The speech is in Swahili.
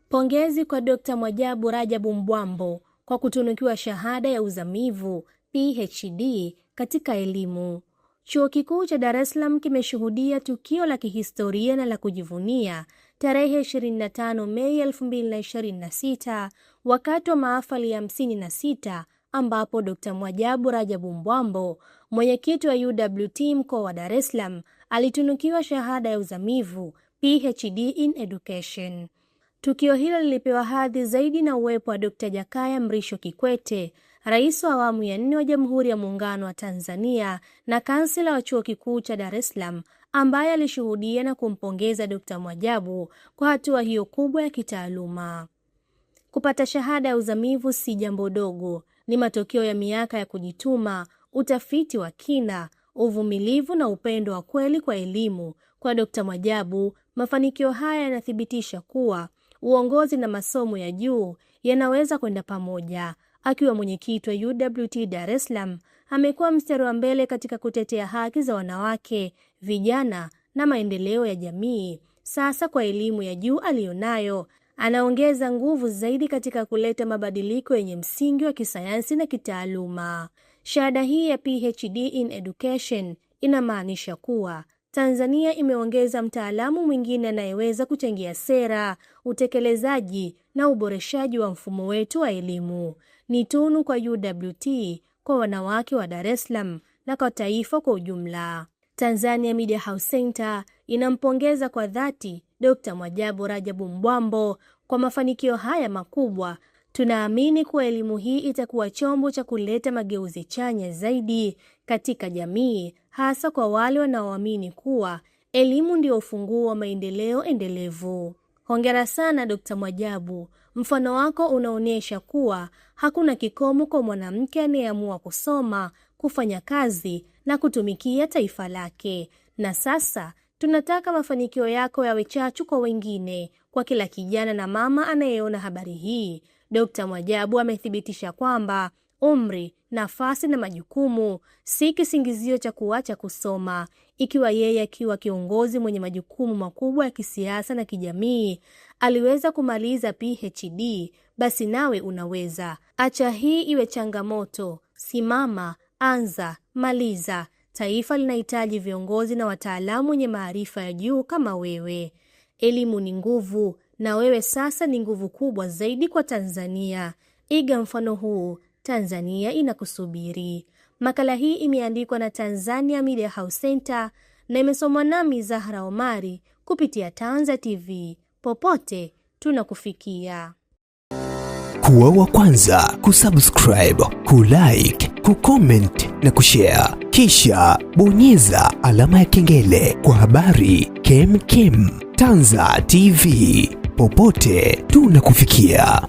Pongezi kwa Dr. Mwajabu Rajabu Mbwambo kwa kutunukiwa shahada ya uzamivu PhD katika elimu. Chuo Kikuu cha Dar es Salaam kimeshuhudia tukio la kihistoria na la kujivunia tarehe 25 Mei 2026 wakati wa mahafali ya 56 ambapo Dr. Mwajabu Rajabu Mbwambo, mwenyekiti wa UWT mkoa wa Dar es Salaam, alitunukiwa shahada ya uzamivu PhD in Education. Tukio hilo lilipewa hadhi zaidi na uwepo wa Dr. Jakaya Mrisho Kikwete, Rais wa awamu ya 4 wa Jamhuri ya Muungano wa Tanzania na Kansela wa Chuo Kikuu cha Dar es Salaam, ambaye alishuhudia na kumpongeza Dr. Mwajabu kwa hatua hiyo kubwa ya kitaaluma. Kupata shahada ya uzamivu si jambo dogo, ni matokeo ya miaka ya kujituma, utafiti wa kina, uvumilivu na upendo wa kweli kwa elimu. Kwa Dr. Mwajabu, mafanikio haya yanathibitisha kuwa uongozi na masomo ya juu yanaweza kwenda pamoja. Akiwa mwenyekiti wa UWT Dar es Salaam, amekuwa mstari wa mbele katika kutetea haki za wanawake, vijana na maendeleo ya jamii. Sasa kwa elimu ya juu aliyonayo, anaongeza nguvu zaidi katika kuleta mabadiliko yenye msingi wa kisayansi na kitaaluma. Shahada hii ya PhD in Education inamaanisha kuwa Tanzania imeongeza mtaalamu mwingine anayeweza kuchangia sera, utekelezaji na uboreshaji wa mfumo wetu wa elimu. Ni tunu kwa UWT, kwa wanawake wa Dar es Salaam na kwa taifa kwa ujumla. Tanzania Media House Center inampongeza kwa dhati Dr. Mwajabu Rajabu Mbwambo kwa mafanikio haya makubwa. Tunaamini kuwa elimu hii itakuwa chombo cha kuleta mageuzi chanya zaidi katika jamii, hasa kwa wale wanaoamini kuwa elimu ndio ufunguo wa maendeleo endelevu. Hongera sana Dr. Mwajabu. Mfano wako unaonyesha kuwa hakuna kikomo kwa mwanamke anayeamua kusoma, kufanya kazi na kutumikia taifa lake. Na sasa tunataka mafanikio yako yawe chachu kwa wengine, kwa kila kijana na mama anayeona habari hii. Dr. Mwajabu amethibitisha kwamba umri, nafasi na majukumu si kisingizio cha kuacha kusoma. Ikiwa yeye akiwa kiongozi mwenye majukumu makubwa ya kisiasa na kijamii aliweza kumaliza PhD, basi nawe unaweza. Acha hii iwe changamoto. Simama, anza, maliza. Taifa linahitaji viongozi na wataalamu wenye maarifa ya juu kama wewe. Elimu ni nguvu, na wewe sasa ni nguvu kubwa zaidi kwa Tanzania. Iga mfano huu, Tanzania inakusubiri. Makala hii imeandikwa na Tanzania Media House Center na imesomwa nami Zahra Omari kupitia Tanza TV. Popote tunakufikia. Kuwa wa kwanza kusubscribe, kulike, kucomment na kushare. Kisha bonyeza alama ya kengele kwa habari kem. Tanza TV, popote tunakufikia.